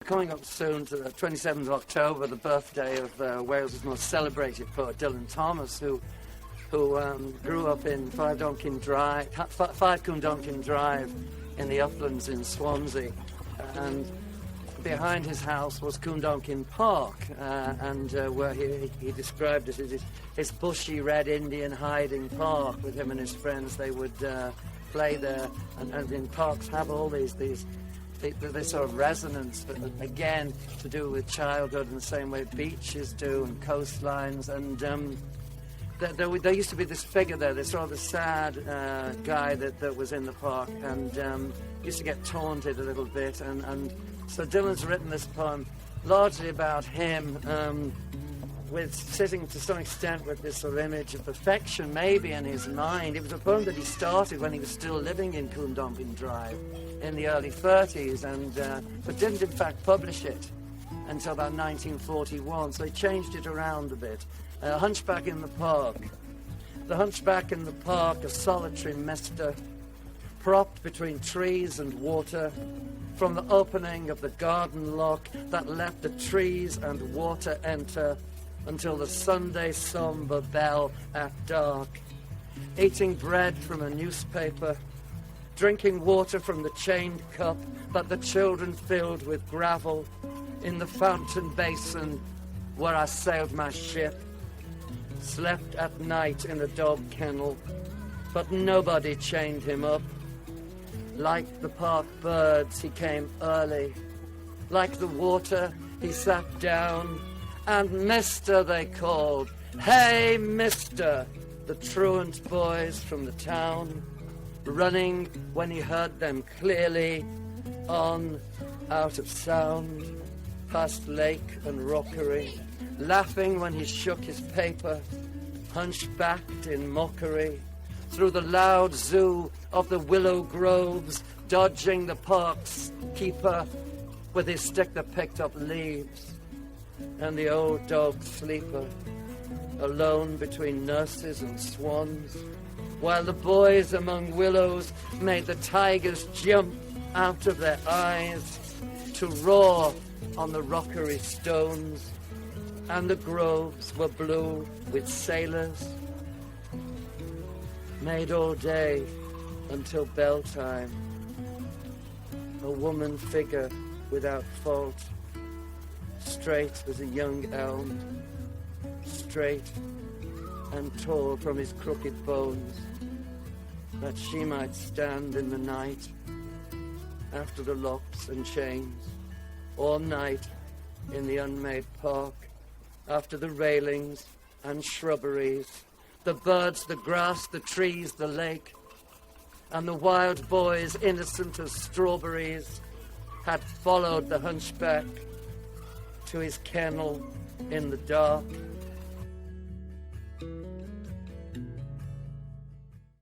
Coming up soon to the 27th of October, the birthday of Wales' most celebrated poet, Dylan Thomas, who grew up in 5 Cwmdonkin Drive in the uplands in Swansea. And behind his house was Cwmdonkin Park, where he described it as his bushy red Indian hiding park. With him and his friends, they would play there, and in parks have all this sort of resonance, but again to do with childhood in the same way beaches do and coastlines. And there used to be this figure there, this rather sad guy that was in the park, and used to get taunted a little bit. And so Dylan's written this poem largely about him, with sitting to some extent with this sort of image of perfection maybe in his mind. It was a poem that he started when he was still living in Cwmdonkin Drive in the early 30s, but didn't in fact publish it until about 1941, so he changed it around a bit. Hunchback in the Park. The hunchback in the park, a solitary mister, propped between trees and water, from the opening of the garden lock that let the trees and water enter, until the Sunday sombre bell at dark, eating bread from a newspaper, drinking water from the chained cup that the children filled with gravel in the fountain basin where I sailed my ship, slept at night in a dog kennel, but nobody chained him up. Like the park birds, he came early. Like the water, he sat down, and Mister they called. Hey, Mister, the truant boys from the town, running when he heard them clearly, on, out of sound, past lake and rockery, laughing when he shook his paper, hunchbacked in mockery, through the loud zoo of the willow groves, dodging the park's keeper with his stick that picked up leaves, and the old dog sleeper, alone between nurses and swans, while the boys among willows made the tigers jump out of their eyes to roar on the rockery stones, and the groves were blue with sailors, made all day until bell time. A woman figure without fault, straight as a young elm, straight and tall from his crooked bones, that she might stand in the night after the locks and chains, all night in the unmade park, after the railings and shrubberies, the birds, the grass, the trees, the lake, and the wild boys, innocent as strawberries, had followed the hunchback to his kennel in the dark.